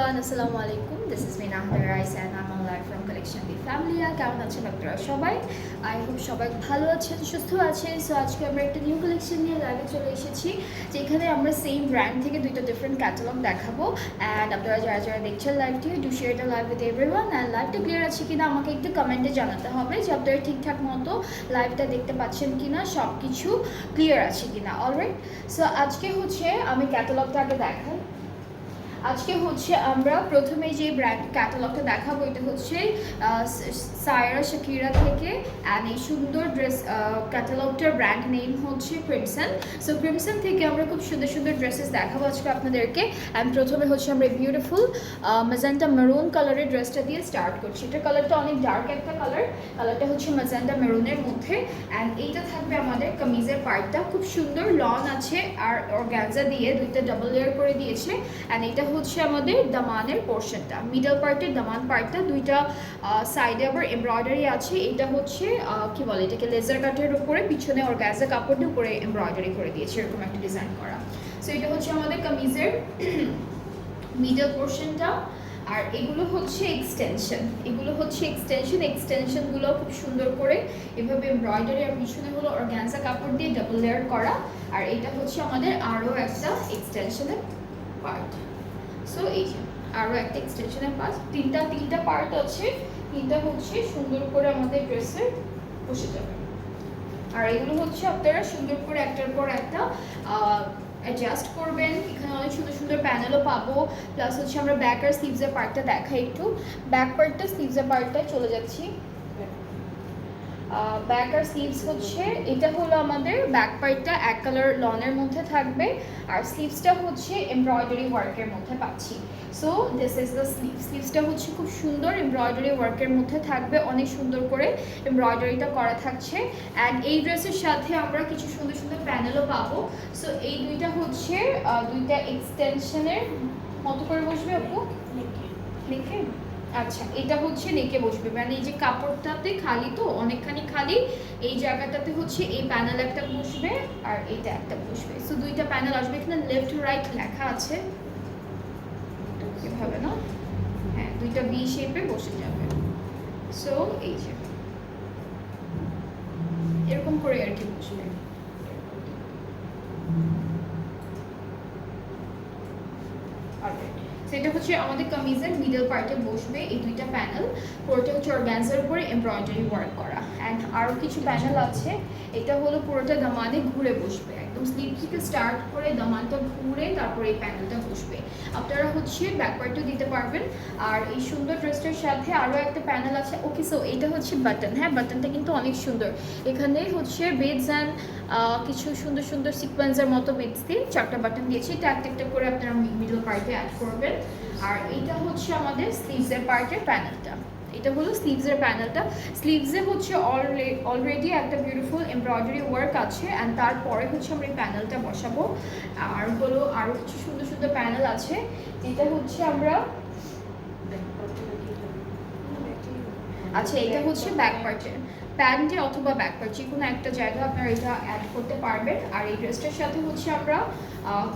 everyone, Assalamu alaikum. This is Mina Rais and I'm on live from Collection B Family. কেমন আছেন আপনারা সবাই? I hope সবাই ভালো আছেন, সুস্থ আছেন। সো আজকে আমরা একটা নিউ কালেকশন নিয়ে লাইভে চলে এসেছি, যেখানে আমরা সেম ব্র্যান্ড থেকে দুইটা ডিফারেন্ট ক্যাটালগ দেখাবো। অ্যান্ড আপনারা যারা যারা দেখছেন লাইভটি, do share the live with everyone. And লাইভটা ক্লিয়ার আছে কিনা আমাকে একটু কমেন্টে জানাতে হবে যে আপনারা ঠিকঠাক মতো লাইভটা দেখতে পাচ্ছেন কিনা, সব কিছু ক্লিয়ার আছে কিনা। অলরাইট, সো আজকে হচ্ছে আমি ক্যাটালগটা আগে দেখাই। আজকে হচ্ছে আমরা প্রথমে যে ব্র্যান্ড ক্যাটালগটা দেখাবো, এটা হচ্ছে সায়রা শাকিরা থেকে। অ্যান্ড এই সুন্দর ড্রেস ক্যাটালগটার ব্র্যান্ড নেম হচ্ছে ক্রিমসন। সো ক্রিমসন থেকে আমরা খুব সুন্দর সুন্দর ড্রেসেস দেখাবো আজকে আপনাদেরকে। অ্যান্ড প্রথমে হচ্ছে আমরা বিউটিফুল ম্যাজেন্টা মেরুন কালারের ড্রেসটা দিয়ে স্টার্ট করছি। এটার কালারটা অনেক ডার্ক একটা কালারটা হচ্ছে ম্যাজেন্টা মেরুনের মধ্যে। অ্যান্ড এইটা থাকবে আমাদের কামিজের পার্টটা, খুব সুন্দর লন আছে আর অর্গানজা দিয়ে দুইটা ডাবল লেয়ার করে দিয়েছে। অ্যান্ড এটা হচ্ছে আমাদের দামানের পোর্শনটা, মিডল পার্টের দামান পার্টটা, দুইটা সাইডে আবার এমব্রয়ডারি আছে। এটা হচ্ছে কি বলে এটাকে, লেজার কাটের উপরে পিছনে অর্গানজা কাপড়ের উপরে এমব্রয়ডারি করে দিয়েছে, এরকম একটা ডিজাইন করা। সো এটা হচ্ছে আমাদের কামিজের মিডল পোর্শনটা। আর এগুলো হচ্ছে এক্সটেনশনগুলো খুব সুন্দর করে এভাবে এমব্রয়ডারি আর পিছনে হলো অর্গানজা কাপড় দিয়ে ডাবল লেয়ার করা। আর এটা হচ্ছে আমাদের আরও একটা এক্সটেনশনের পার্ট। সো এই যে আরও একটা এক্সটেনশনের পার্ট, তিনটা পার্ট আছে, তিনটা হচ্ছে সুন্দর করে আমাদের ড্রেসের বসে যাবে। আর এগুলো হচ্ছে আপনারা সুন্দর করে একটার পর একটা অ্যাডজাস্ট করবেন। এখানে অনেক সুন্দর সুন্দর প্যানেলও পাবো। প্লাস হচ্ছে আমরা ব্যাক আর স্লিভসের পার্টটা দেখাই একটু। ব্যাক পার্টটা স্লিভসের পার্টটায় চলে যাচ্ছি। ব্যাক আর স্লিভস হচ্ছে, এটা হলো আমাদের ব্যাক পার্টটা এক কালার লনের মধ্যে থাকবে, আর স্লিভসটা হচ্ছে এমব্রয়ডারি ওয়ার্কের মধ্যে পাচ্ছি। সো দিস ইজ দ্য স্লিভসটা হচ্ছে খুব সুন্দর এমব্রয়ডারি ওয়ার্কের মধ্যে থাকবে, অনেক সুন্দর করে এমব্রয়ডারিটা করা থাকছে। অ্যান্ড এই ড্রেসের সাথে আমরা কিছু সুন্দর সুন্দর প্যানেলও পাবো। সো এই দুইটা হচ্ছে দুইটা এক্সটেনশনের মতো করে বসবে আপু, লিখে। আচ্ছা, এটা হচ্ছে নেকে বসবে, মানে এই যে কাপড়টাতে খালি তো অনেকখানি খালি, এই জায়গাটাতে হচ্ছে এই প্যানেল একটা বসবে আর এইটা একটা বসবে। সো দুইটা প্যানেল আসবে। এখানে লেফট রাইট লেখা আছে এভাবে না, হ্যাঁ, দুইটা বি শেপে বসে যাবে। সো এই যে এরকম করে আর কি বসবে। সেটা হচ্ছে আমাদের কামিজের মিডল পার্টে বসবে এই দুইটা প্যানেল, পুরোটা হচ্ছে অর্গানজার উপরে এমব্রয়ডারি ওয়ার্ক করা। অ্যান্ড আরও কিছু প্যানেল আছে, এটা হলো পুরোটা দামানে ঘুরে বসবে, একদম স্লিভ থেকে স্টার্ট করে দামানটা ঘুরে তারপরে এই প্যানেলটা বসবে। আপনারা হচ্ছে ব্যাক পার্টও দিতে পারবেন। আর এই সুন্দর ড্রেসটার সাথে আরও একটা প্যানেল আছে। ওকে, সো এটা হচ্ছে বাটন। হ্যাঁ, বাটনটা কিন্তু অনেক সুন্দর। এখানে হচ্ছে বেডস অ্যান্ড কিছু সুন্দর সুন্দর সিকোয়েন্সের মতো বেডস দিয়ে চারটা বাটন দিয়েছি, এটা একটা একটা করে আপনারা মিডল পার্টে অ্যাড করবেন। আর এটা হচ্ছে আমাদের স্লিভসের পার্টের প্যানেলটা, এটা হলো স্লিভসের প্যানেলটা। স্লিভসে হচ্ছে অলরেডি একটা বিউটিফুল এমব্রয়ডারি ওয়ার্ক আছে। অ্যান্ড তারপরে হচ্ছে আমরা এই প্যানেলটা বসাবো। আর হলো আরও কিছু সুন্দর সুন্দর প্যানেল আছে, যেটা হচ্ছে আমরা, আচ্ছা, এটা হচ্ছে ব্যাক পার্টের প্যান্টে অথবা ব্যাক পার্ট যে কোনো একটা জায়গা আপনারা এটা অ্যাড করতে পারবেন। আর এই ড্রেসটার সাথে হচ্ছে আমরা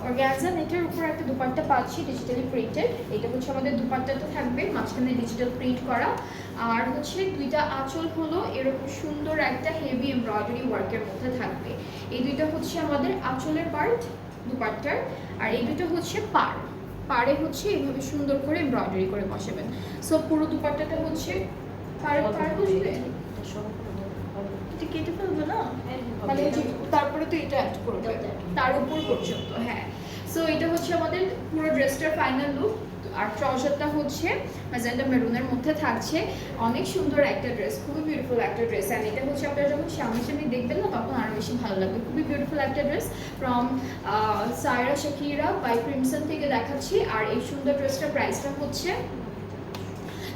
অর্গানজা নেটের উপর একটা দুপাট্টা পাচ্ছি, ডিজিটালি প্রিন্টেড। এটা হচ্ছে আমাদের দুপাট্টাটা থাকবে, মাঝখানে ডিজিটাল প্রিন্ট করা। আর হচ্ছে দুইটা আঁচল হলো এরকম সুন্দর একটা হেভি এমব্রয়ডারি ওয়ার্কের মধ্যে থাকবে। এই দুইটা হচ্ছে আমাদের আঁচলের পার্ট দুপাট্টার। আর এই দুটো হচ্ছে পাড়ে হচ্ছে এইভাবে সুন্দর করে এমব্রয়ডারি করে বসাবেন। সো পুরো দুপাট্টাটা হচ্ছে পাড়ে বসবে, কেটে ফেলবো না, মানে তারপরে তো এটা অ্যাড করবে তার উপর পর্যন্ত। হ্যাঁ, সো এটা হচ্ছে আমাদের পুরো ড্রেসটার ফাইনাল লুক। আর ট্রাউজারটা হচ্ছে ম্যাজেন্টা মেরুনের মধ্যে থাকছে, অনেক সুন্দর একটা ড্রেস, খুবই বিউটিফুল একটা ড্রেস। অ্যান্ড এটা হচ্ছে আপনারা যখন সামনাসামনি দেখবেন না তখন আরও বেশি ভালো লাগবে। খুবই বিউটিফুল একটা dress from Saira Shakira by Crimson থেকে দেখাচ্ছি। আর এই সুন্দর ড্রেসটার প্রাইসটা হচ্ছে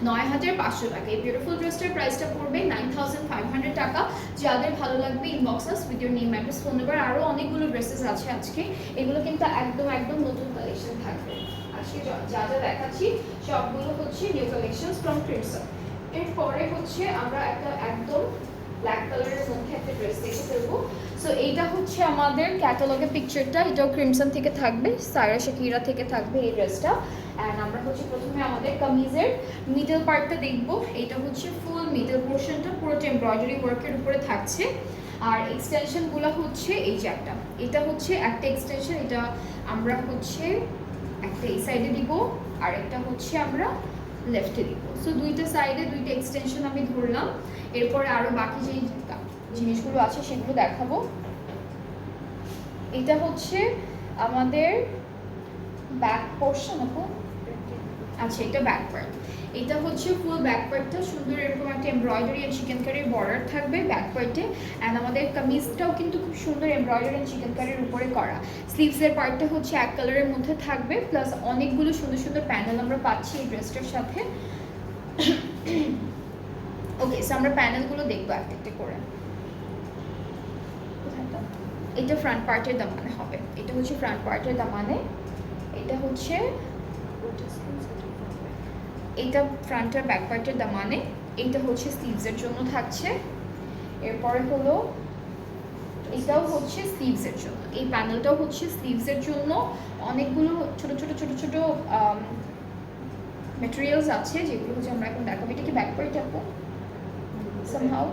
৯,৫০০ টাকা। এই বিউটিফুল ড্রেসটার প্রাইসটা পড়বে 9,500 টাকা। যাদের ভালো লাগবে inbox us with your name, address, phone number. আরও অনেকগুলো ড্রেসেস আছে আজকে, এগুলো কিন্তু একদম নতুন কালেকশন থাকবে। আজকে যা যা দেখাচ্ছি সবগুলো হচ্ছে নিউ কালেকশন ফ্রম ক্রিমসন। এরপরে হচ্ছে আমরা একটা একদম ব্ল্যাক কালারের মধ্যে একটা ড্রেস দেখে ফেলবো। সো এইটা হচ্ছে আমাদের ক্যাটালগের পিকচারটা, এটাও ক্রিমসন থেকে থাকবে, সায়রা শাকিরা থেকে থাকবে এই ড্রেসটা। অ্যান্ড আমরা হচ্ছে প্রথমে আমাদের কামিজের মিডল পার্টটা দেখবো। এটা হচ্ছে ফুল মিডল পোর্শনটা পুরোটা এমব্রয়ডারি ওয়ার্কের উপরে থাকছে। আর এক্সটেনশনগুলো হচ্ছে এই যে একটা, এটা হচ্ছে একটা এক্সটেনশন, এটা আমরা হচ্ছে একটা এই সাইডে দিব আর একটা হচ্ছে আমরা লেফটে দিব। সো দুইটা সাইডে দুইটা এক্সটেনশন আমি ধরলাম। এরপরে আরও বাকি যেই জিনিসগুলো আছে সেগুলো দেখাবো। এটা হচ্ছে আমাদের ব্যাক পোর্শন আপু, আচ্ছা এটা ব্যাক পার্ট। এটা হচ্ছে ফুল ব্যাক পার্টটা সুন্দর এরকম একটা এমব্রয়ডারি এন্ড চিকেন কারির বর্ডার থাকবে ব্যাক পার্টে। অ্যান্ড আমাদের কামিজটাও কিন্তু খুব সুন্দর এমব্রয়ডারি এন্ড চিকেন কারির উপরে করা। স্লিভসের পার্টটা হচ্ছে এক কালারের মধ্যে থাকবে, প্লাস অনেকগুলো সুন্দর সুন্দর প্যানেল আমরা পাচ্ছি এই ড্রেসটার সাথে। ওকে, সো আমরা প্যানেলগুলো দেখবো একটা একটা করে। এটা ফ্রন্ট পার্টের দামানে হবে, এটা হচ্ছে ফ্রন্ট পার্টের দামানে, এটা হচ্ছে এইটা ফ্রন্ট আর ব্যাক পার্টের দামানে, এইটা হচ্ছে স্লিভসের জন্য থাকছে। এরপরে হলো এটাও হচ্ছে স্লিভসের জন্য, এই প্যানেলটাও হচ্ছে স্লিভসের জন্য। অনেকগুলো ছোট ছোট ছোট ছোট ম্যাটেরিয়ালস আছে যেগুলো হচ্ছে আমরা এখন দেখাবো। এটা কি ব্যাক পার্ট আপু? সামহাউ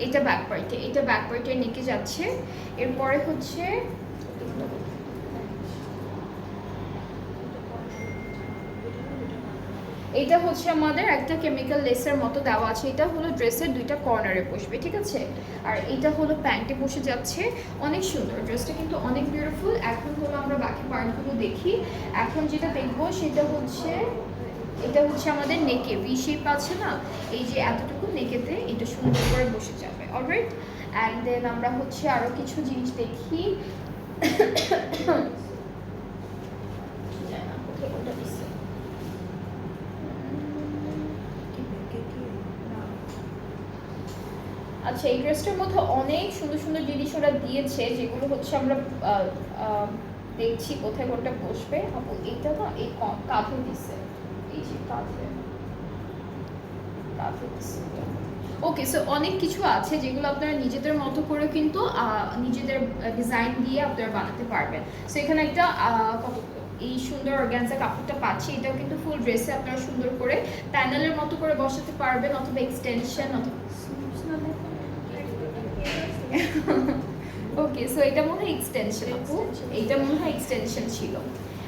এটা ব্যাক পার্টে, এটা ব্যাক পার্টের নিচে যাচ্ছে। এরপরে হচ্ছে এটা হচ্ছে আমাদের একটা কেমিক্যাল লেসের মতো দেওয়া আছে, এটা হলো ড্রেসের দুইটা কর্নারে বসবে, ঠিক আছে। আর এটা হলো প্যান্টে বসে যাচ্ছে, অনেক সুন্দর ড্রেসটা কিন্তু অনেক বিউটিফুল। এখন হলো আমরা বাকি পার্টগুলো দেখি। এখন যেটা দেখবো সেটা হচ্ছে এটা হচ্ছে আমাদের নেকে ভি শেপ আছে না, এই যে এতটুকু নেকেতে এটা সুন্দর করে বসে যাবে। অলরাইট, অ্যান্ড দেন আমরা হচ্ছে আরো কিছু জিনিস দেখি। আচ্ছা, এই ড্রেসটার মধ্যে অনেক সুন্দর সুন্দর জিনিস ওরা দিয়েছে যেগুলো হচ্ছে আমরা দেখছি কোথায় কোনটা বসবে। আপু এইটা না এই কাঁধে দিচ্ছে, এই যে কাঁধে কাঁধে দিচ্ছে। ওকে, সো অনেক কিছু আছে যেগুলো আপনারা নিজেদের মতো করে কিন্তু নিজেদের ডিজাইন দিয়ে আপনারা বানাতে পারবেন। সো এখানে একটা এই সুন্দর অর্গানজা কাপড়টা পাচ্ছি, এটাও কিন্তু ফুল ড্রেসে আপনারা সুন্দর করে প্যানেলের মতো করে বসাতে পারবেন, অথবা এক্সটেনশন অথবা ওকে। সো এটা মনে হয় এক্সটেনশন আপু, এইটা মনে হয় এক্সটেনশন ছিল।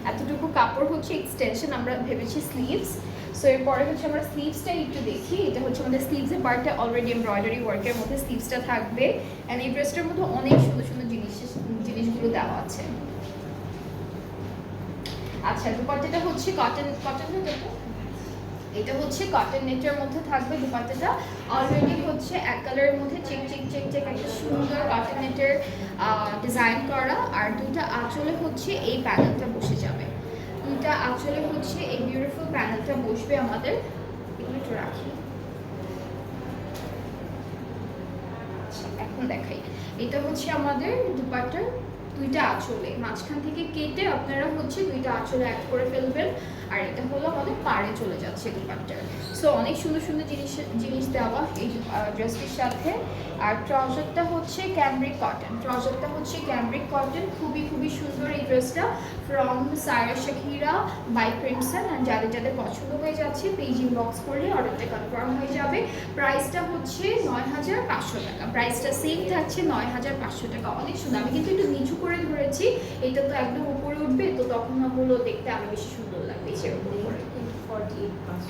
এতটুকু কাপড় হচ্ছে এক্সটেনশন, আমরা ভেবেছি স্লিভস। সো এরপরে হচ্ছে আমরা স্লিভসটা একটু দেখি। এটা হচ্ছে আমাদের স্লিভসের পার্টটা অলরেডি এমব্রয়ডারি ওয়ার্কের মধ্যে স্লিভসটা থাকবে। অ্যান্ড এই ড্রেসটার মধ্যে অনেক সুন্দর সুন্দর জিনিসগুলো দেওয়া আছে। আচ্ছা, দুপাট্টাটা হচ্ছে কটন দেখো, এটা হচ্ছে কটন নেটের মধ্যে থাকবে দুপাট্টাটা। অলরেডি হচ্ছে এক কালারের মধ্যে চেক চেক চেক চেক একটা সুন্দর কটন নেটের ডিজাইন করা। আর দুইটা আঁচলে হচ্ছে এই প্যানেলটা বসে যাবে, দুইটা আঁচলে হচ্ছে এই বিউটিফুল প্যানেলটা বসবে আমাদের। এগুলো একটু রাখি, এখন দেখাই। এটা হচ্ছে আমাদের দুপাট্টার দুইটা আঁচলে, মাঝখান থেকে কেটে আপনারা হচ্ছে দুইটা আঁচলে অ্যাড করে ফেলবেন। আর এটা হলো আমাদের পাড়ে চলে যাচ্ছে দুপাট্টার। সো অনেক সুন্দর সুন্দর জিনিস দেওয়া এই ড্রেসটির সাথে। আর ট্রাউজারটা হচ্ছে ক্যামব্রিক কটন, ট্রাউজারটা হচ্ছে ক্যামব্রিক কটন, খুবই খুবই সুন্দর এই ড্রেসটা। From Saira Shakira by Crimson. And যাদের যাদের পছন্দ হয়ে যাচ্ছে পেজ ইনবক্স করলে অর্ডারটা কনফার্ম হয়ে যাবে। প্রাইসটা হচ্ছে ৯৫০০ টাকা, প্রাইসটা সেম থাকছে ৯৫০০ টাকা। অনেক সুন্দর, আমি কিন্তু একটু নিচু করে ধরেছি, এটা তো একদম উপরে উঠবে, তো তখন হলো দেখতে আরো বেশি সুন্দর লাগবে সেরকম করে।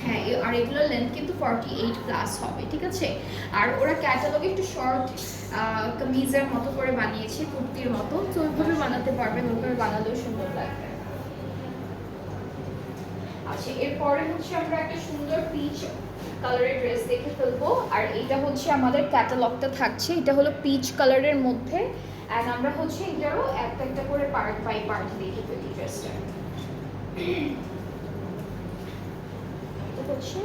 হ্যাঁ, আর এগুলোর লেন্থ কিন্তু 48+ হবে, ঠিক আছে। আর ওরা ক্যাটালগে একটু শর্ট কামিজের মতো করে বানিয়েছে, কুর্তির মতো, তো ওইভাবে বানাতে পারবেন, ওইভাবে বানালেও সুন্দর লাগবে। আচ্ছা, এরপরে হচ্ছে আমরা একটা সুন্দর পিচ কালারের ড্রেস দেখে ফেলবো। আর এটা হচ্ছে আমাদের ক্যাটালগটা থাকছে, এটা হলো পিচ কালারের মধ্যে। অ্যান্ড আমরা হচ্ছে এটারও একটা একটা করে পার্ট বাই পার্ট দেখে ফেলি ড্রেসটা। হচ্ছে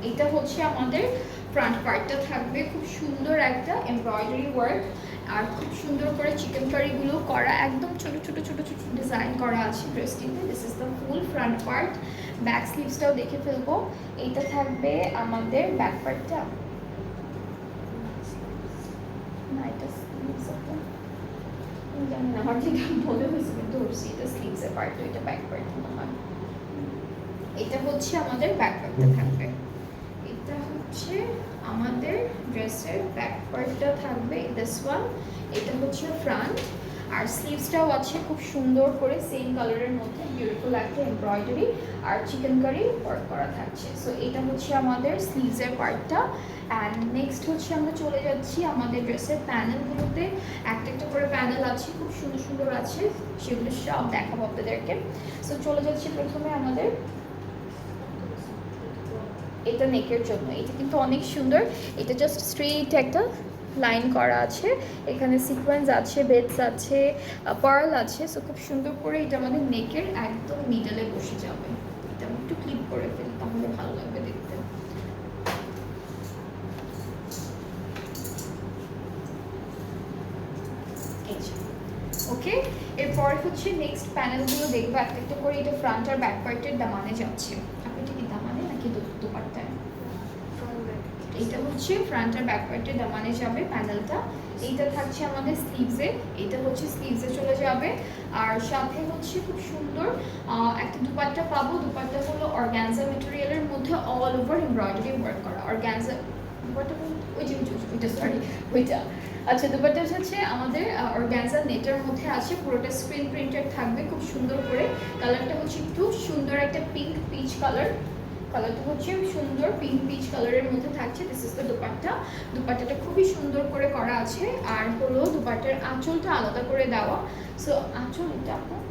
এটা হচ্ছে আমাদের ফ্রন্ট পার্টটা থাকবে, খুব সুন্দর একটা এমব্রয়ডারি ওয়ার্ক আর খুব সুন্দর করে চিকেন কারিগুলো করা, একদম ছোট ছোট ছোট ছোট ডিজাইন ডিজাইন করা আছে ড্রেসটিতে। This is the full front part. Back স্লিভসটাও দেখে ফেলবো। এইটা থাকবে আমাদের ব্যাক পার্টটা, না এটা স্লিভস জানি না, আমার যেটা মনে হয়েছে কিন্তু ধরছি এটা স্লিভসের পার্ট, এটা ব্যাক পার্ট মনে হয়। এটা হচ্ছে আমাদের ব্যাক পার্টটা থাকবে। এটা হচ্ছে আমাদের ড্রেসের ব্যাক পার্টটা থাকবে দিস ওয়ান। এটা হচ্ছে ফ্রন্ট, আর স্লিভসটাও আছে খুব সুন্দর করে সেম কালারের মধ্যে বিউটিফুল একটা এমব্রয়ডারি আর চিকেন কারি ওয়ার্ক করা থাকছে। সো এটা হচ্ছে আমাদের স্লিভসের পার্টটা। অ্যান্ড নেক্সট হচ্ছে আমরা চলে যাচ্ছি আমাদের ড্রেসের প্যানেলগুলোতে। একটা একটা করে প্যানেল আছে, খুব সুন্দর সুন্দর আছে, সেগুলো সব দেখাবো আপনাদেরকে। সো চলে যাচ্ছি প্রথমে আমাদের, এটা নেকের জন্য। এটা কিন্তু অনেক সুন্দর, এটা জাস্ট স্ট্রেইট একটা লাইন করা আছে, এখানে সিকোয়েন্স আছে, বেডস আছে, পার্ল আছে। সো খুব সুন্দর করে এটা আমাদের নেকের একদম মিডলে বসে যাবে। এটা আমি একটু ক্লিপ করে ফেলি তাহলে ভালো লাগবে দেখতে। ওকে, এরপর হচ্ছে নেক্সট প্যানেলগুলো দেখবো একটা একটা করে। এটা ফ্রন্ট আর ব্যাক পার্টের দামানে যাচ্ছে। আপনি এটা কি দামানে নাকি দুপাট্টায়? এইটা হচ্ছে ফ্রন্ট আর ব্যাক পার্টের দামানে যাবে প্যানেলটা। এইটা থাকছে আমাদের স্লিভসে, এটা হচ্ছে স্লিভসে চলে যাবে। আর সাথে হচ্ছে খুব সুন্দর একটা দুপাট্টা পাবো। দুপাট্টা হলো অর্গানজা মেটেরিয়ালের মধ্যে অল ওভার এমব্রয়ডারি ওয়ার্ক করা। অর্গানজা দুপাট্টা ওইটা সরি ওইটা আচ্ছা, দুপাট্টা হচ্ছে আমাদের অর্গানজা নেটের মধ্যে আছে, পুরোটা স্ক্রিন প্রিন্টেড থাকবে খুব সুন্দর করে। কালারটা হচ্ছে একটু সুন্দর একটা পিঙ্ক পিচ কালার। কালারটা হচ্ছে সুন্দর পিঙ্ক পিচ কালারের মধ্যে থাকছে। This is the dupatta. দুপাট্টাটা খুবই সুন্দর করে করা আছে। আর হলো দুপাট্টার আঁচলটা আলাদা করে দেওয়া। সো আঁচল এটা আপনার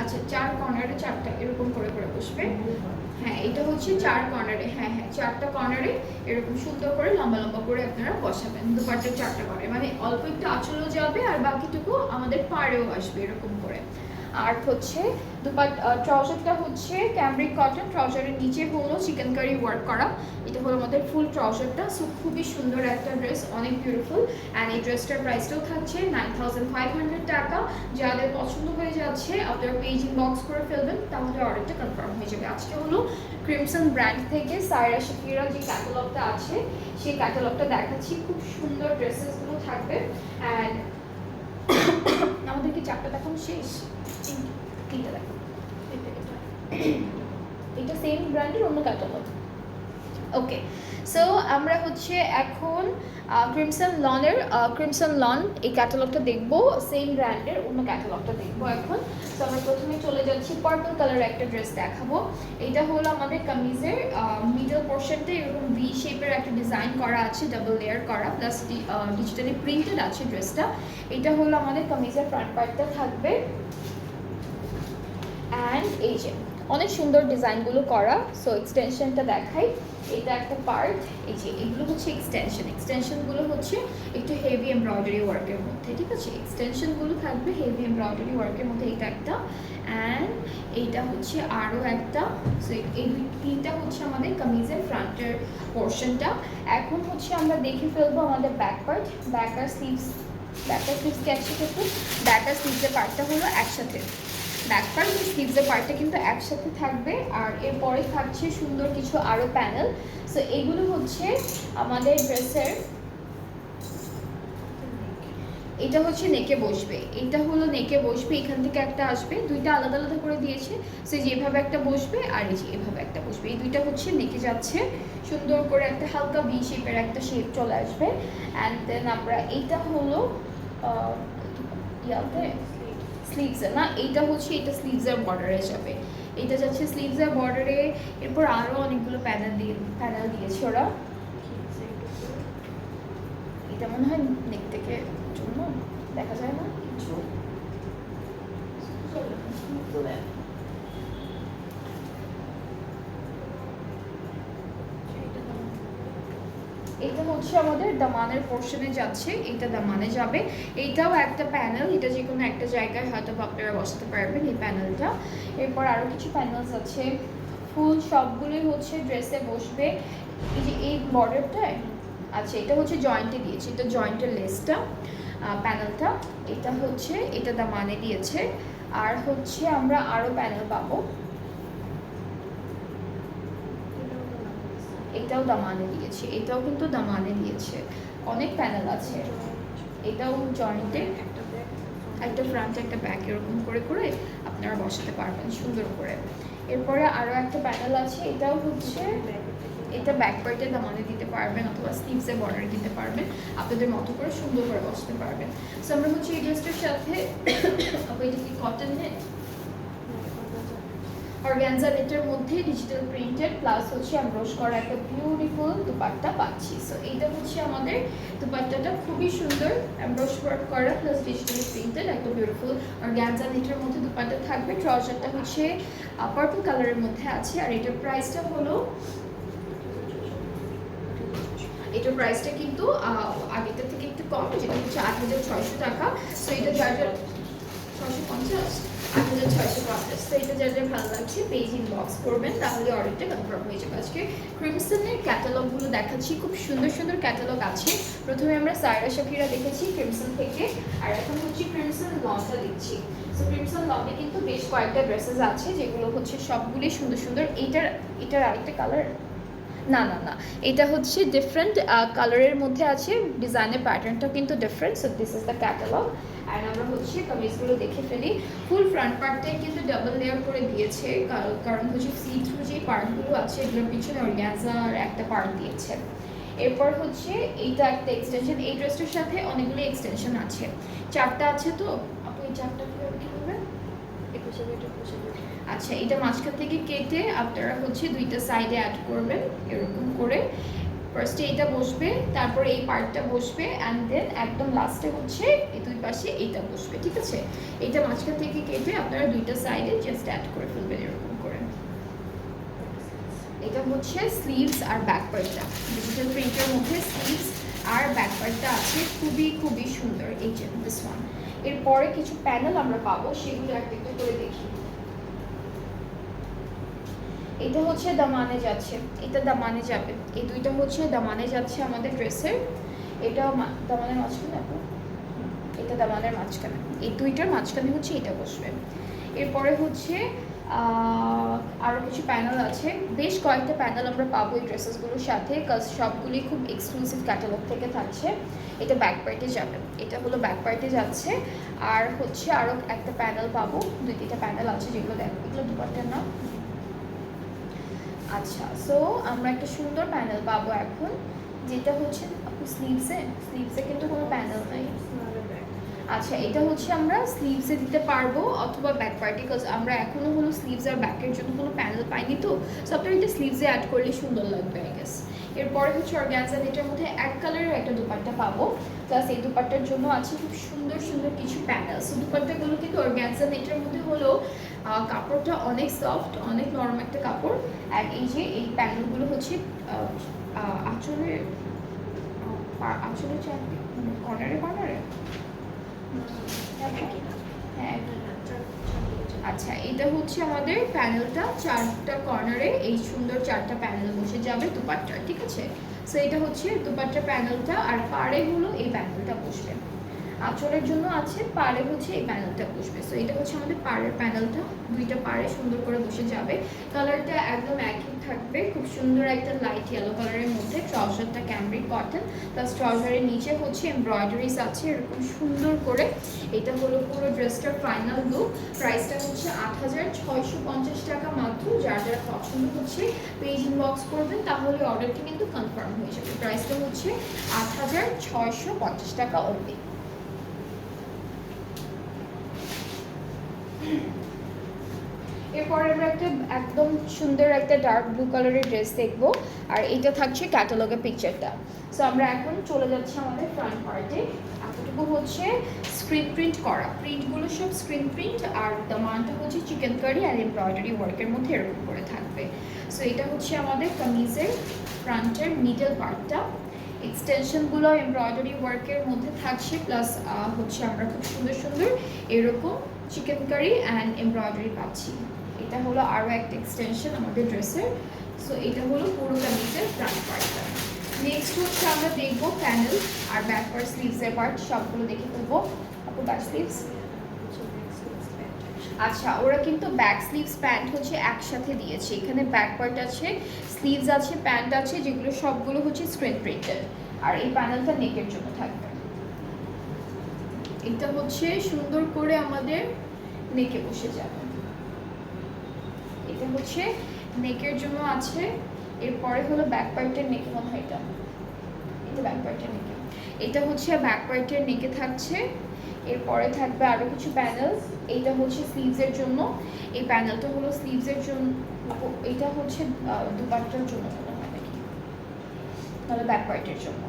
আচ্ছা, চার কর্নারে চারটা এরকম করে করে বসবে। হ্যাঁ, এটা হচ্ছে চার কর্নারে, হ্যাঁ হ্যাঁ চারটা কর্নারে এরকম সুন্দর করে লম্বা লম্বা করে আপনারা বসাবেন দুপাট্টার চারটা কর্নারে, মানে অল্প একটু আঁচলও যাবে আর বাকিটুকু আমাদের পাড়েও আসবে এরকম করে। আর হচ্ছে ট্রাউজারটা হচ্ছে ক্যামব্রিক কটন, ট্রাউজারের নিচে হলো চিকেন কারি ওয়ার্ক করা। এটা হলো আমাদের ফুল ট্রাউজারটা। সো খুবই সুন্দর একটা ড্রেস, অনেক বিউটিফুল। অ্যান্ড এই ড্রেসটার প্রাইসটাও থাকছে 9500 টাকা। যাদের পছন্দ হয়ে যাচ্ছে আপনারা পেজ ইনবক্স করে ফেলবেন, তাহলে অর্ডারটা কনফার্ম হয়ে যাবে। আজকে হলো ক্রিমসন ব্র্যান্ড থেকে সায়রা শাকিরা যে ক্যাটালগটা আছে সেই ক্যাটালগটা দেখাচ্ছি। খুব সুন্দর ড্রেসেসগুলো থাকবে। অ্যান্ড আমাদের কি চারটা দেখানো শেষ? তিনটা দেখো। এটা সেম ব্র্যান্ডের অন্য ক্যাটালগ। ওকে, সো আমরা হচ্ছে এখন ক্রিমসন লন এই ক্যাটালগটা দেখবো, সেম ব্র্যান্ডের অন্য ক্যাটালগটা দেখবো এখন। তো আমরা প্রথমে চলে যাচ্ছি পার্পল কালার একটা ড্রেস দেখাবো। এটা হলো আমাদের কামিজের মিডল পোর্শনটা এরকম ভি শেপের একটা ডিজাইন করা আছে, ডাবল লেয়ার করা, প্লাস ডিজিটালি প্রিন্টেড আছে ড্রেসটা। এটা হলো আমাদের কামিজের ফ্রন্ট পার্টটা থাকবে। অ্যান্ড এই যে অনেক সুন্দর ডিজাইনগুলো করা। সো এক্সটেনশনটা দেখাই, এটা একটা পার্ট। এই যে এগুলো হচ্ছে এক্সটেনশনগুলো হচ্ছে একটু হেভি এমব্রয়ডারি ওয়ার্কের মধ্যে, ঠিক আছে? এক্সটেনশনগুলো থাকবে হেভি এমব্রয়ডারি ওয়ার্কের মধ্যে। এটা একটা, অ্যান্ড এইটা হচ্ছে আরও একটা। সো এই তিনটা হচ্ছে আমাদের কামিজের ফ্রন্টের পোর্শনটা। এখন হচ্ছে আমরা দেখে ফেলবো আমাদের ব্যাক পার্ট। ব্যাক আর স্লিভসকে একসাথে, ব্যাক আর স্লিভসের পার্টটা হলো একসাথে। ব্যাক পার্ট আর স্লিভসের পার্টটা কিন্তু একসাথে থাকবে। আর এরপরে থাকছে সুন্দর কিছু আরও প্যানেল। সো এগুলো হচ্ছে আমাদের ড্রেসের, এটা হচ্ছে নেকে বসবে, এটা হলো নেকে বসবে, এখান থেকে একটা আসবে, দুইটা আলাদা আলাদা করে দিয়েছে। সো যেভাবে একটা বসবে আর এই যে এভাবে একটা বসবে, এই দুইটা হচ্ছে নেকে যাচ্ছে। সুন্দর করে একটা হালকা ভি শেপের একটা শেপ চলে আসবে। অ্যান্ড দেন আমরা এইটা হলো ইয়াতে স্লিভসে না, এইটা হচ্ছে এটা স্লিভসের বর্ডারে যাবে, এইটা যাচ্ছে স্লিভসের বর্ডারে। এরপর আরও অনেকগুলো প্যানেল দিয়েছে ওরা। এটা মনে হয় নেক থেকে জন্য দেখা যায় না কিছু। এটা হচ্ছে আমাদের দামানের পোর্শনে যাচ্ছে, এটা দামানে যাবে। এইটাও একটা প্যানেল, এটা যে কোনো একটা জায়গায় হয়তো আপনারা বসাতে পারবেন এই প্যানেলটা। এরপর আরও কিছু প্যানেলস আছে, ফুল সবগুলোই হচ্ছে ড্রেসে বসবে। এই যে এই বর্ডারটায় আচ্ছা, এটা হচ্ছে জয়েন্টে দিয়েছি, এটা জয়েন্টের লেসটা, প্যানেলটা। এটা হচ্ছে, এটা দামানে দিয়েছে। আর হচ্ছে আমরা আরও প্যানেল পাবো, এটাও দামানে দিয়েছে, এটাও কিন্তু দামানে দিয়েছে, অনেক প্যানেল আছে। এটাও জয়েন্টে, একটা ফ্রন্ট একটা ব্যাক এরকম করে করে আপনারা বসাতে পারবেন সুন্দর করে। এরপরে আরও একটা প্যানেল আছে, এটাও হচ্ছে, এটা ব্যাক পার্টে দামানে দিতে পারবেন অথবা স্লিভসে বর্ডার দিতে পারবেন, আপনাদের মতো করে সুন্দর করে বসাতে পারবেন। সো আমরা হচ্ছে এই ড্রেসটার সাথে এটা কি কটন নেট, অর্গানজা নেটের মধ্যে ডিজিটাল প্রিন্টেড প্লাস হচ্ছে এমব্রয়ডারি করা একটা বিউটিফুল দুপাট্টা পাচ্ছি। সো এইটা হচ্ছে আমাদের দুপাট্টাটা, খুবই সুন্দর এমব্রয়ডারি করা প্লাস ডিজিটাল প্রিন্টেড একটা বিউটিফুল অর্গানজা নেটের মধ্যে দুপাট্টা থাকবে। ট্রাউজারটা হচ্ছে পার্পল কালারের মধ্যে আছে। আর এটার প্রাইসটা হলো, এটার প্রাইসটা কিন্তু আগেরটা থেকে একটু কম, যেটা হচ্ছে ৮৬০০ টাকা। সো এটা যার যার ৬৫০, ৮৬৫০। তো এটা যার যার ভালো লাগছে পেজ ইনবক্স করবেন, তাহলে অর্ডারটা কনফার্ম হয়ে যাবে। আজকে ক্রিমসনের ক্যাটালগুলো দেখাচ্ছি, খুব সুন্দর সুন্দর ক্যাটালগ আছে। প্রথমে আমরা সায়রা শাকিরা দেখেছি ক্রিমসন থেকে, আর এখন হচ্ছে ক্রিমসন লনটা দিচ্ছি। সো ক্রিমসন লনে কিন্তু বেশ কয়েকটা ড্রেসেস আছে যেগুলো হচ্ছে সবগুলোই সুন্দর সুন্দর। এটার আরেকটা কালার, না না না, এটা হচ্ছে ডিফারেন্ট কালারের মধ্যে আছে, ডিজাইনের প্যাটার্নটা কিন্তু different. So this is the catalogue. And আমরা হচ্ছে কামিজগুলো দেখে ফেলি। ফুল ফ্রন্ট পার্টটাই কিন্তু ডাবল লেয়ার করে দিয়েছে, কারণ হচ্ছে সি থ্রু যে পার্টগুলো আছে এগুলোর পিছনে অর্গানজার একটা পার্ট দিয়েছে। এরপর হচ্ছে এইটা একটা এক্সটেনশন, এই ড্রেসটার সাথে অনেকগুলো এক্সটেনশন আছে, 4টা আছে। তো আপনি এই 4টা কীভাবে কী করবেন? আচ্ছা, এটা মাঝখান থেকে কেটে আপনারা হচ্ছে 2টা সাইডে অ্যাড করবেন এরকম করে। ফার্স্টে এটা বসবে, তারপরে এই পার্টটা বসবে, অ্যান্ড দেন একদম লাস্টে হচ্ছে এই 2 পাশে এইটা বসবে, ঠিক আছে? এটা মাঝখান থেকে কেটে আপনারা 2টা সাইডে জাস্ট অ্যাড করে ফেলবেন এরকম করে। এটা হচ্ছে স্লিভস আর ব্যাক পার্টটা, ডিজিটাল প্রিন্টের মধ্যে স্লিভস আর ব্যাক পার্টটা আছে, খুবই খুবই সুন্দর। এই যে দিস ওয়ান। এরপরে কিছু প্যানেল আমরা পাবো, সেগুলো একটা একটা করে দেখি। এটা হচ্ছে দামানে যাচ্ছে, এটা দামানে যাবে, এই 2টা হচ্ছে দামানে যাচ্ছে আমাদের ড্রেসের। এটাও দামানের মাঝখানে, এটা দামানের মাঝখানে, এই 2টার মাঝখানে হচ্ছে এটা বসবে। এরপরে হচ্ছে আরও কিছু প্যানেল আছে, বেশ কয়েকটা প্যানেল আমরা পাবো এই ড্রেসেসগুলোর সাথে, কাজ সবগুলি খুব এক্সক্লুসিভ ক্যাটালগ থেকে থাকছে। এটা ব্যাক পার্টে যাবে, এটা হলো ব্যাক পার্টে যাচ্ছে। আর হচ্ছে আরও একটা প্যানেল পাবো, 2-3টা প্যানেল আছে যেগুলো দেখো, এগুলো দুপাট্টার না। আচ্ছা, সো আমরা একটা সুন্দর প্যানেল পাবো এখন, যেটা হচ্ছে স্লিভসে কিন্তু কোনো প্যানেল নাই। আচ্ছা, এটা হচ্ছে আমরা স্লিভসে দিতে পারবো অথবা ব্যাক পার্টি, বিকজ আমরা এখনো হলো স্লিভস আর ব্যাকের জন্য কোনো প্যানেল পাইনি। তো সো আপনারা এটা স্লিভসে অ্যাড করলে সুন্দর লাগবে আই গেস। এরপরে হচ্ছে অর্গানজা নেটের মধ্যে এক কালারের একটা দুপাট্টা পাবো, প্লাস এই দুপাট্টার জন্য আছে খুব সুন্দর সুন্দর কিছু প্যানেল। সো দুপাট্টাগুলো কিন্তু অর্গানজা নেটের মধ্যে হলো কাপড়টা অনেক সফট, অনেক নরম একটা কাপড়। আর এই যে এই প্যানেলগুলো হচ্ছে আঁচলের কর্নারে কর্নারে, হ্যাঁ। আচ্ছা, এটা হচ্ছে আমাদের প্যানেলটা, 4টা কর্নারে এই সুন্দর 4টা প্যানেল বসে যাবে দুপাট্টার, ঠিক আছে? সো এটা হচ্ছে দুপাট্টার প্যানেলটা, আর পাড়ে হলো এই প্যানেলটা বসবে। আঁচলের জন্য আছে, পাড়ে হচ্ছে এই প্যানেলটা বসবে। সো এটা হচ্ছে আমাদের পাড়ের প্যানেলটা, 2টা পাড়ে সুন্দর করে বসে যাবে। কালারটা একদম একই থাকবে, খুব সুন্দর একটা লাইট ইয়েলো কালারের মধ্যে। ট্রাউজারটা ক্যামব্রিক কটন, প্লাস ট্রাউজারের নিচে হচ্ছে এমব্রয়ডারিজ আছে এরকম সুন্দর করে। এটা হলো পুরো ড্রেসটার ফাইনাল লুক। প্রাইসটা হচ্ছে ৮৬৫০ টাকা মাত্র। যার যার পছন্দ হচ্ছে পেজ ইনবক্স করবেন, তাহলে অর্ডারটি কিন্তু কনফার্ম হয়ে যাবে। প্রাইসটা হচ্ছে ৮৬৫০ টাকা অনলি। এরপরে আমরা একটা একদম সুন্দর একটা ডার্ক ব্লু কালারের ড্রেস দেখবো, আর এটা থাকছে ক্যাটালগের পিকচারটা। সো আমরা এখন চলে যাচ্ছি আমাদের ফ্রন্ট পার্টে। এতটুকু হচ্ছে স্ক্রিন প্রিন্ট করা, প্রিন্টগুলো সব স্ক্রিন প্রিন্ট, আর দামানটা হচ্ছে চিকেন কারি আর এমব্রয়ডারি ওয়ার্কের মধ্যে এরকম করে থাকবে। সো এটা হচ্ছে আমাদের কামিজের ফ্রন্টের মিডল পার্টটা, এক্সটেনশনগুলো এমব্রয়ডারি ওয়ার্কের মধ্যে থাকছে, প্লাস হচ্ছে আমরা খুব সুন্দর সুন্দর এরকম চিকেন কারি অ্যান্ড এমব্রয়ডারি পাচ্ছি। এটা হলো আরও একটা এক্সটেনশন আমাদের ড্রেসের। সো এটা হলো পুরো কামিজের ফ্রন্ট পার্টটা। নেক্সট হচ্ছে আমরা দেখবো প্যানেল আর ব্যাক পার্ট, স্লিভসের পার্ট সবগুলো দেখে ফেলবো। আপু ব্যাক স্লিভস, আচ্ছা ওরা কিন্তু ব্যাক স্লিভস প্যান্ট হচ্ছে একসাথে দিয়েছে। এখানে ব্যাক পার্ট আছে, স্লিভস আছে, প্যান্ট আছে, যেগুলো সবগুলো হচ্ছে স্ক্রিন প্রিন্টেড। আর এই প্যানেলটা নেকের জন্য থাকবে। এটা হচ্ছে সুন্দর করে আমাদের নেকে বসে যাবে। এটা হচ্ছে নেকের জন্য আছে। এরপরে হলো ব্যাক পার্টের নেকে, মনে হয় এটা ব্যাক পার্টের নেকে। এটা হচ্ছে ব্যাক পার্টের নেকে থাকছে। এরপরে থাকবে আরো কিছু প্যানেল। এইটা হচ্ছে স্লিভসের জন্য, এই প্যানেলটা হলো স্লিভসের জন্য। এটা হচ্ছে দুপাট্টার জন্য মনে হয় নাকি, তাহলে ব্যাক পার্টের জন্য।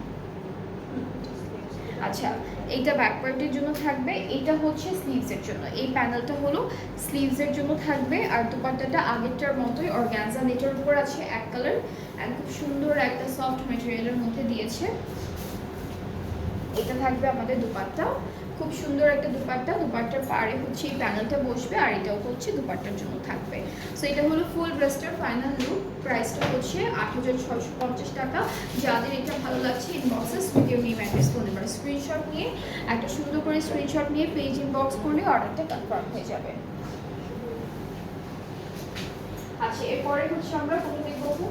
আচ্ছা এইটা ব্যাক পার্টের জন্য থাকবে, এটা হচ্ছে স্লিভসের জন্য। এই প্যানেলটা হলো স্লিভসের জন্য থাকবে। আর দুপাট্টাটা আগেরটার মতোই অর্গানজা নেটের উপর আছে, এক কালার, এন্ড খুব সুন্দর একটা সফট ম্যাটেরিয়ালের মধ্যে দিয়েছে। এটা থাকবে আমাদের দুপাট্টা, খুব সুন্দর একটা দুপাট্টা। দুপাট্টার পাড়ে হচ্ছে এই প্যানেলটা বসবে, আর এটাও হচ্ছে দুপাট্টার জন্য থাকবে। সো এটা হলো ফুল ড্রেসটার ফাইনাল লুক। প্রাইসটা হচ্ছে ৮৬৫০ টাকা। যাদের এটা ভালো লাগছে ইনবক্সে ভিডিও নিয়ে অ্যাড্রেস ফোন নাম্বার স্ক্রিনশট নিয়ে, একটা সুন্দর করে স্ক্রিনশট নিয়ে পেজ ইনবক্স করলে অর্ডারটা কনফার্ম হয়ে যাবে। আচ্ছা এরপরে হচ্ছে আমরা কোনটা দেখবো?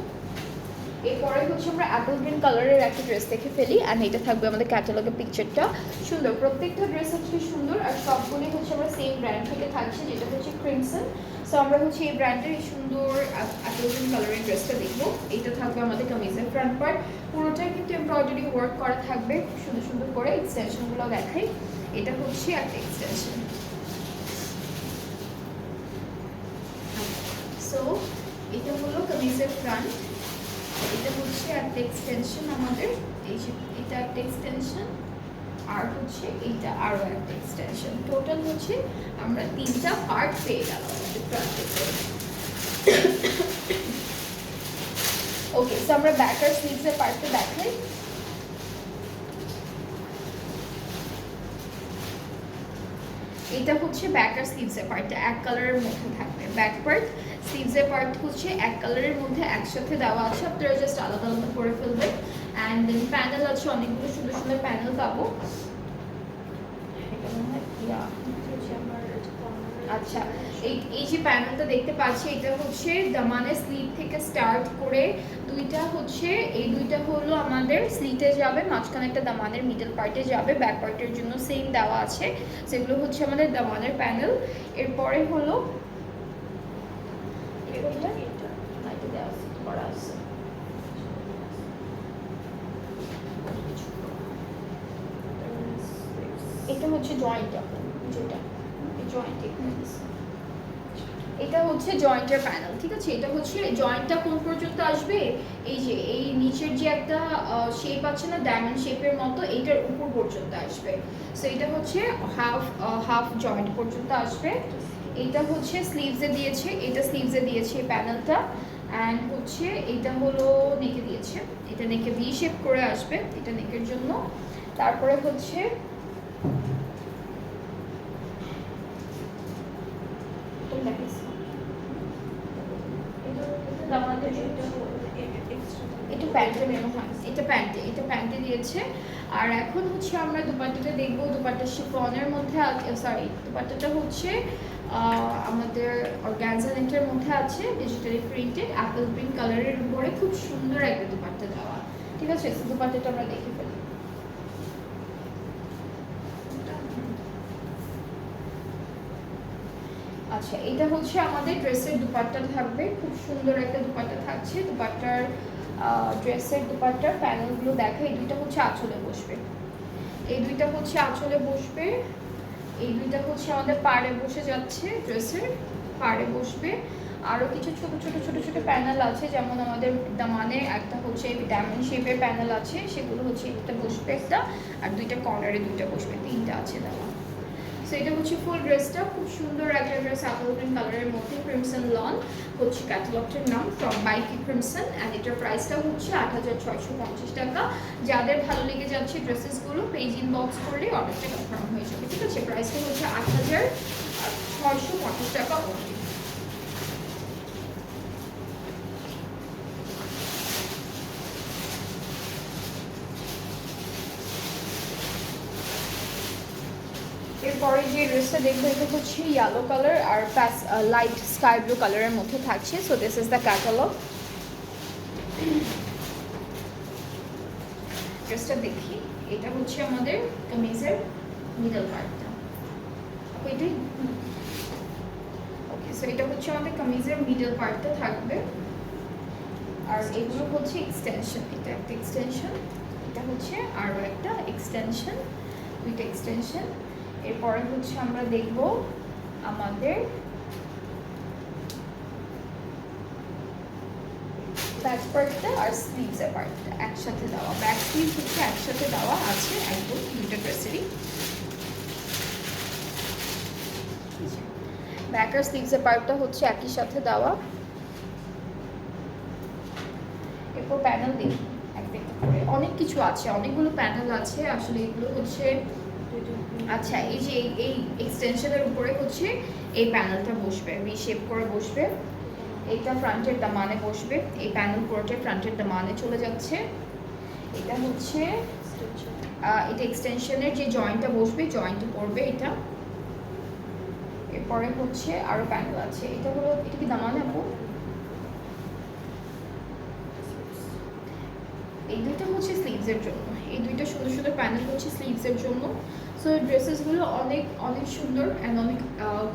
এরপরে হচ্ছে আমরা অ্যাপল গ্রিন কালারের একটা ড্রেস দেখে ফেলি। আর এটা থাকবে আমাদের ক্যাটালগের পিকচারটা। সুন্দর, প্রত্যেকটা ড্রেস হচ্ছে সুন্দর, আর সবগুলোই হচ্ছে আমরা সেম ব্র্যান্ড থেকে থাকছে, যেটা হচ্ছে ক্রিমসন। সো আমরা হচ্ছে এই ব্র্যান্ডের এই সুন্দর অ্যাপল গ্রিন কালারের ড্রেসটা দেখবো। এটা থাকবে আমাদের কামিজের ফ্রন্ট পার্ট, পুরোটাই কিন্তু এমব্রয়ডারি ওয়ার্ক করা থাকবে, খুব সুন্দর সুন্দর করে। এক্সটেনশনগুলো দেখাই, এটা হচ্ছে একটা এক্সটেনশন। সো এটা হলো কামিজের ফ্রন্ট, এটা হচ্ছে একটা এক্সটেনশন আমাদের, এই যে এটা একটা এক্সটেনশন, আর হচ্ছে এইটা আরো একটা এক্সটেনশন। টোটাল হচ্ছে আমরা 3টা পার্ট পেয়ে গেলাম আমাদের ফ্রন্টে। ওকে, সো আমরা ব্যাক আর স্লিভসের পার্টটা দেখাই। এটা হচ্ছে ব্যাক আর স্লিভসের পার্টটা এক কালারের মধ্যে থাকবে। ব্যাক পার্ট, স্লিভসের পার্ট হচ্ছে এক কালারের মধ্যে একসাথে দেওয়া আছে, আপনারা জাস্ট আলাদা আলাদা করে ফেলবেন। অ্যান্ড দেন প্যানেল আছে, অনেকগুলো সুন্দর সুন্দর প্যানেল পাবো। আচ্ছা এই যে প্যানেলটা দেখতে পাচ্ছি, এটা হচ্ছে দামানের স্লিভ থেকে স্টার্ট করে দুইটা হচ্ছে, এই দুইটা হলো আমাদের স্লিটে যাবে, মাঝখানে একটা দামানের মিডল পার্টে যাবে। ব্যাক পার্টের জন্য সেম দেওয়া আছে, সেগুলো হচ্ছে আমাদের দামানের প্যানেল। এরপরে হলো এটা হচ্ছে জয়েন্টটা, যেটা জয়েন্ট, এটা হচ্ছে জয়েন্টের প্যানেল, ঠিক আছে। এটা হচ্ছে জয়েন্টটা কোন পর্যন্ত আসবে, এই যে এই নিচের যে একটা শেপ আছে না ডায়মন্ড শেপের মতো, এইটার উপর পর্যন্ত আসবে। সো এটা হচ্ছে হাফ জয়েন্ট পর্যন্ত আসবে। এটা হচ্ছে স্লিভসে দিয়েছে, এটা স্লিভসে দিয়েছে এই প্যানেলটা। অ্যান্ড হচ্ছে এটা হলো নেকে দিয়েছে, এটা নেকে ভি শেপ করে আসবে, এটা নেকের জন্য। তারপরে হচ্ছে এটা প্যান্টে মেমো হয়, এটা প্যান্টে দিয়েছে। আর এখন হচ্ছে আমরা দুপাট্টাটা দেখবো। দুপাট্টা শিফনের মধ্যে, সরি দুপাট্টাটা হচ্ছে আমাদের অর্গানজা নেটের মধ্যে আছে, ডিজিটালি প্রিন্টেড অ্যাপল গ্রিন কালারের উপরে খুব সুন্দর একটা দুপাট্টা দেওয়া, ঠিক আছে। দুপাট্টাটা আমরা দেখে ফেলি। আচ্ছা এটা হচ্ছে আমাদের ড্রেসের দুপাট্টা থাকবে, খুব সুন্দর একটা দুপাট্টা থাকছে। দুপাট্টার ড্রেসের দুপাট্টার প্যানেলগুলো দেখা, এই দুইটা হচ্ছে আঁচলে বসবে, এই দুইটা হচ্ছে আঁচলে বসবে, এই দুইটা হচ্ছে আমাদের পাড়ে বসে যাচ্ছে, ড্রেসের পাড়ে বসবে। আরও কিছু ছোট ছোট ছোট ছোট প্যানেল আছে, যেমন আমাদের দামানে একটা হচ্ছে ডায়মন্ড শেপের প্যানেল আছে, সেগুলো হচ্ছে একটা বসবে একটা, আর দুইটা কর্নারে দুইটা বসবে, 3টা আছে দেওয়া। সো এটা হচ্ছে ফুল ড্রেসটা, খুব সুন্দর একটা ড্রেস অ্যাপল গ্রিন কালারের মধ্যে, ক্রিমসন লন হচ্ছে ক্যাটালগটার নাম, ফ্রম বাইকি ক্রিমসন। অ্যান্ড এটার প্রাইসটা হচ্ছে ৮৬৫০ টাকা। যাদের ভালো লেগে যাচ্ছে ড্রেসেসগুলো পেজ ইনবক্স করলে অর্ডারটা কনফার্ম হয়ে যাবে, ঠিক আছে। প্রাইসটা হচ্ছে ৮৬৫০ টাকা অনলি। এরপরে যে ড্রেসটা দেখবো এটা হচ্ছে ইয়েলো কালার আর লাইট স্কাই ব্লু কালারের মধ্যে থাকছে। So this is the catalogue. ড্রেসটা দেখি, এটা হচ্ছে আমাদের কামিজের মিডল পার্টটা। ওইটাই ওকে। সো এটা হচ্ছে আমাদের কামিজের মিডল পার্টটা থাকবে। আর এগুলো হচ্ছে এক্সটেনশন, এটা একটা এক্সটেনশন, এটা হচ্ছে আরও একটা এক্সটেনশন, দুইটা এক্সটেনশন। এরপরে হচ্ছে আমরা দেখব আমাদের ব্যাক পার্টটা আর স্লিভসের পার্টটা একসাথে দেওয়া। ব্যাক স্লিভ হচ্ছে একসাথে দেওয়া আছে একদম দুটো ড্রেসেরই। ব্যাক আর স্লিভসের পার্টটা হচ্ছে একই সাথে দেওয়া। এরপর প্যানেল দেখি একটা করে, অনেক কিছু আছে, অনেকগুলো প্যানেল আছে আসলে। এগুলো হচ্ছে আচ্ছা, এই যে এই এক্সটেনশনের উপরে হচ্ছে এই প্যানেলটা বসবে, ভি শেপ করে বসবে। এটা ফ্রন্টের দামানে বসবে, এই প্যানেল পুরোটা ফ্রন্টের দামানে চলে যাচ্ছে। এটা হচ্ছে এটা এক্সটেনশনের যে জয়েন্টটা বসবে, জয়েন্টে পড়বে এটা। এরপরে হচ্ছে আরো প্যানেল আছে, এটা হলো, এটা কি দামানে আপু? এই দুইটা হচ্ছে স্লিভসের জন্য, এই দুইটা সুন্দর সুন্দর প্যানেল হচ্ছে স্লিভসের জন্য। সো ড্রেসেসগুলো অনেক অনেক সুন্দর অ্যান্ড অনেক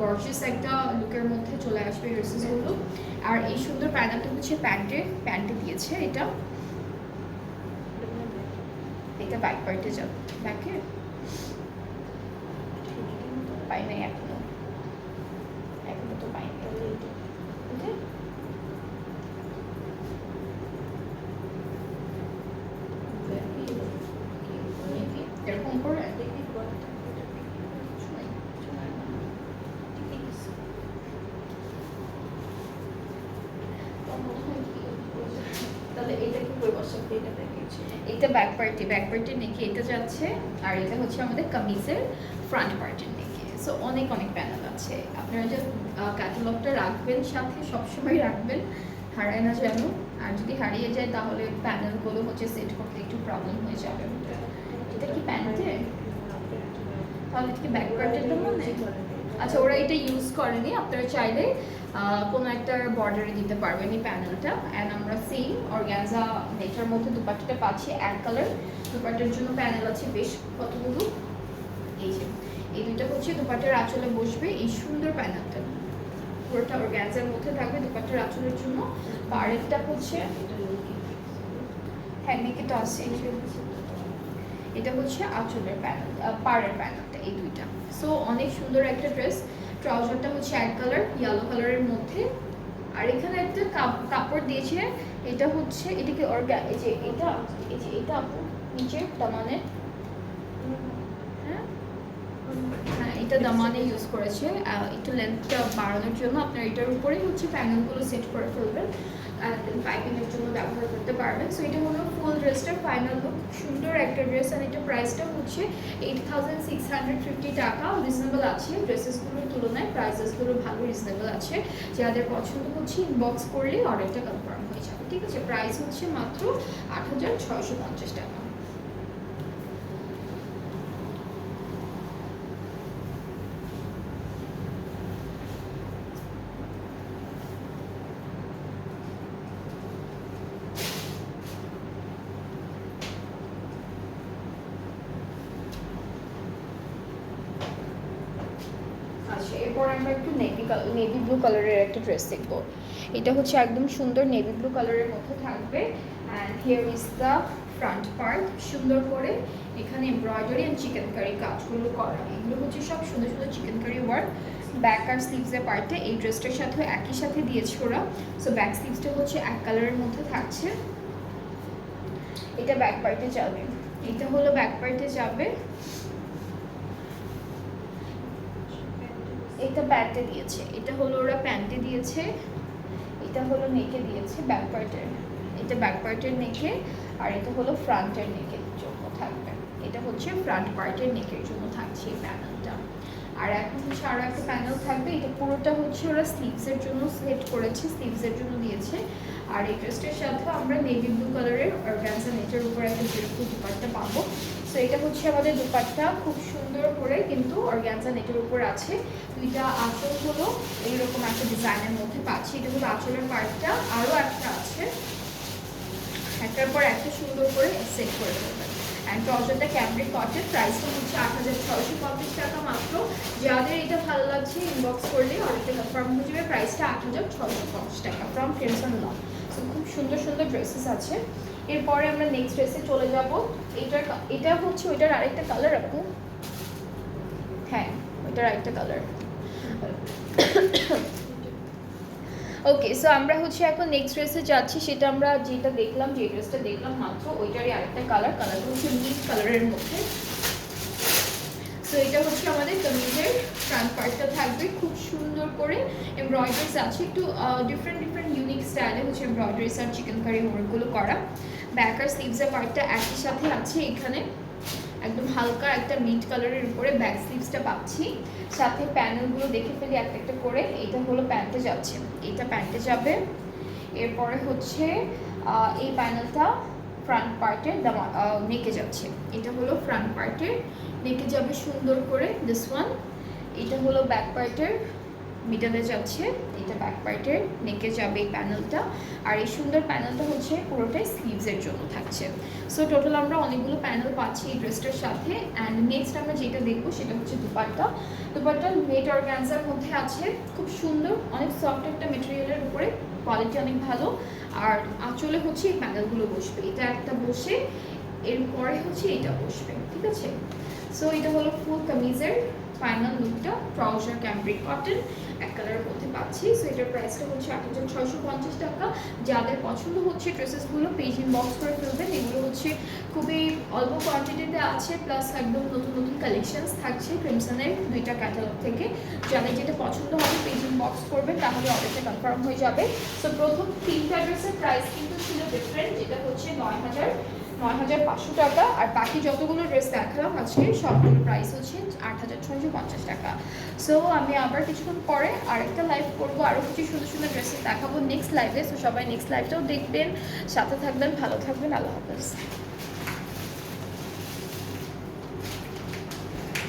গর্জিয়াস একটা লুকের মধ্যে চলে আসবে ড্রেসেসগুলো। আর এই সুন্দর প্যানেলটা হচ্ছে প্যান্টে দিয়েছে এটা। এটা ব্যাক পার্টে যাবে, ব্যাকে পাই নাই এখনো, এখনো তো পাইনি। এরকম করে তাহলে এটা কি করে বসাবো? এটা ব্যাক পার্টে নেকি এটা যাচ্ছে। আর এটা হচ্ছে আমাদের কামিজের ফ্রন্ট পার্টের নেকি। সো অনেক অনেক প্যানেল আছে। আপনারা যে ক্যাটালগটা রাখবেন সাথে, সবসময় রাখবেন, হারায় না যেন। আর যদি হারিয়ে যায় তাহলে প্যানেলগুলো হচ্ছে সেট করতে একটু প্রবলেম হয়ে যাবে। এটা কি প্যান্টে? তাহলে এটা কি ব্যাক পার্টের জন্য? আচ্ছা, ওরা এটা ইউজ করেনি, আপনারা চাইলে কোনো একটা বর্ডারে দিতে পারবেন এই প্যানেলটা। অ্যান্ড আমরা সেম অর্গানজা নেটার মধ্যে দুপাট্টাটা পাচ্ছি এক কালার। দুপাট্টার জন্য প্যানেল আছে বেশ কতগুলো। এই যে এই দুইটা হচ্ছে দুপাট্টার আঁচলে বসবে, এই সুন্দর প্যানেলটা পুরোটা অর্গানজার মধ্যে থাকবে দুপাট্টার আঁচলের জন্য। পাড়েরটা হচ্ছে হ্যাঁ নেকেটা আছে, এটা হচ্ছে আঁচলের প্যানেল, পাড়ের প্যানেলটা, এই দুইটা। সো অনেক সুন্দর একটা ড্রেস। ট্রাউজারটা হচ্ছে এক কালার, ইয়েলো কালারের মধ্যে। আর এখানে একটা কাপড় দিয়েছে, এটা হচ্ছে, এটা কি এই যে এটা, এই যে এটা নিচের দামানে, হ্যাঁ হ্যাঁ এটা দামানে ইউজ করেছে একটু লেন্থটা বাড়ানোর জন্য। আপনার এটার উপরেই হচ্ছে প্যানেলগুলো সেট করে ফেলবেন, পাইপিংয়ের জন্য ব্যবহার করতে পারবেন। সো এটা হলো ফুল ড্রেসটার ফাইনাল লুক। সুন্দর একটা ড্রেস। আর এটা প্রাইসটা হচ্ছে 8650 টাকা। রিজনেবল আছে ড্রেসেসগুলোর তুলনায়, প্রাইসেসগুলো ভালো রিজনেবল আছে। যাদের পছন্দ হচ্ছে ইনবক্স করলে অর্ডারটা কনফার্ম হয়ে যাবে। ঠিক আছে, প্রাইস হচ্ছে মাত্র 8650 টাকা। এরপর আমরা একটু নেভি ব্লু কালারের একটা ড্রেস দেখবো। এটা হচ্ছে একদম সুন্দর নেভি ব্লু কালারের মধ্যে থাকবে। And here is the front part. সুন্দর করে এখানে এমব্রয়ডারি অ্যান্ড চিকেন কারি কাজগুলো করা, এগুলো হচ্ছে সব সুন্দর সুন্দর চিকেন কারি ওয়ার্ক। ব্যাক আর স্লিভসের পার্টে এই ড্রেসটার সাথে একই সাথে দিয়েছে ওরা। সো ব্যাক স্লিভসটা হচ্ছে এক কালারের মধ্যে থাকছে। এটা ব্যাক পার্টে যাবে, এটা হলো ব্যাক পার্টে যাবে। এটা প্যান্টে দিয়েছে, এটা হলো ওরা প্যান্টে দিয়েছে, এটা হলো নেকে দিয়েছে ব্যাক পার্টের, এটা ব্যাক পার্টের নেকে। আর এটা হলো ফ্রন্টের নেকের জন্য থাকবে, এটা হচ্ছে ফ্রন্ট পার্টের নেকের জন্য থাকছে এই প্যানেলটা। আর এখন হচ্ছে আরও একটা প্যানেল থাকবে, এটা পুরোটা হচ্ছে ওরা স্লিভসের জন্য সেট করেছে, স্লিভসের জন্য দিয়েছে। আর এই ড্রেসটার সাথে আমরা নেভি ব্লু কালারের অর্গানজা নেটের উপর একটা বিউটিফুল দুপাট্টা পাবো। সো এটা হচ্ছে আমাদের দুপাট্টা, খুব সুন্দর করে কিন্তু অর্গানজা নেটের উপর আছে। দুইটা আঁচল হলো এইরকম একটা ডিজাইনের মধ্যে পাচ্ছি, এটা হলো আঁচলের পার্টটা। আরও একটা আছে, একটার পর একটা সুন্দর করে সেট করে দেবেন। অ্যান্ড ট্রাউজারটা ক্যামব্রিক কটন, প্রাইসটা হচ্ছে 8650 টাকা মাত্র। যাদের এটা ভালো লাগছে ইনবক্স করলে অর্ডারটা কনফার্ম হয়ে যাবে। প্রাইসটা 8650 টাকা ফ্রম ক্রিমসন ল। সো খুব সুন্দর সুন্দর ড্রেসেস আছে। এরপরে আমরা নেক্সট ড্রেসে চলে যাব। এটা হচ্ছে ওইটার আরেকটা কালার আপু, হ্যাঁ ওইটার আরেকটা কালার। ওকে, সো আমরা হচ্ছে এখন নেক্সট ড্রেসে যাচ্ছি। সেটা আমরা যেটা দেখলাম, যে ড্রেসটা দেখলাম মাত্র, ওইটারই আরেকটা কালার। কালারটা হচ্ছে মিট কালারের মধ্যে। সো এটা হচ্ছে আমাদের কামিজের ফ্রন্ট পার্টটা থাকবে, খুব সুন্দর করে এমব্রয়ডারিজ আছে, একটু ডিফারেন্ট ইউনিক স্টাইলে হচ্ছে এমব্রয়ডারিজ আর চিকেন কারি ওয়ার্কগুলো করা। ব্যাক আর স্লিভসের পার্টটা একই সাথে আছে। এখানে একদম হালকা একটা মিট কালারের উপরে ব্যাক স্লিভসটা পাচ্ছি। সাথে প্যানেলগুলো দেখে ফেলি একটা একটা করে। এটা হলো প্যান্টে যাচ্ছে, এটা প্যান্টে যাবে। এরপরে হচ্ছে এই প্যানেলটা ফ্রন্ট পার্টের নেকে যাচ্ছে। এটা হলো ফ্রন্ট পার্টের নেকে যাবে সুন্দর করে, দিস ওয়ান। এটা হলো ব্যাক পার্টের মিডলে যাচ্ছে, এটা ব্যাক পার্টের নেকে যাবে এই প্যানেলটা। আর এই সুন্দর প্যানেলটা হচ্ছে পুরোটাই স্লিভসের জন্য থাকছে। সো টোটাল আমরা অনেকগুলো প্যানেল পাচ্ছি এই ড্রেসটার সাথে। অ্যান্ড নেক্সট আমরা যেটা দেখবো সেটা হচ্ছে দুপাট্টা। দুপাট্টা নেট অর্গানজার মধ্যে আছে, খুব সুন্দর, অনেক সফট একটা মেটেরিয়ালের উপরে, কোয়ালিটি অনেক ভালো। আর আঁচলে হচ্ছে এই প্যানেলগুলো বসবে, এটা একটা বসে, এরপরে হচ্ছে এটা বসবে, ঠিক আছে। সো এটা হলো ফুল কামিজের ফাইনাল লুকটা। ট্রাউজার ক্যামব্রিক কটন এক কালারের মধ্যে পাচ্ছি। সো এটার প্রাইসটা হচ্ছে 8650 টাকা। যাদের পছন্দ হচ্ছে ড্রেসেসগুলো পেজ ইনবক্স করে ফেলবেন। এগুলো হচ্ছে খুবই অল্প কোয়ান্টিটিতে আছে, প্লাস একদম নতুন কালেকশনস থাকছে ক্রিমসনের দুইটা ক্যাটালগ থেকে। যাদের যেটা পছন্দ হবে পেজ ইনবক্স করবেন, তাহলে অর্ডারটা কনফার্ম হয়ে যাবে। সো প্রথম তিনটা ড্রেসের প্রাইস কিন্তু ছিল ডিফারেন্ট, যেটা হচ্ছে 9500 টাকা। আর বাকি যতগুলো ড্রেস দেখালাম আজকে সবগুলো প্রাইস হচ্ছে 8650 টাকা। সো আমি আবার কিছুক্ষণ পরে আরেকটা লাইভ করবো, আরও কিছু সুন্দর সুন্দর ড্রেসেস দেখাবো নেক্সট লাইভে। সো সবাই নেক্সট লাইভটাও দেখবেন, সাথে থাকবেন, ভালো থাকবেন, আল্লাহ হাফেজ।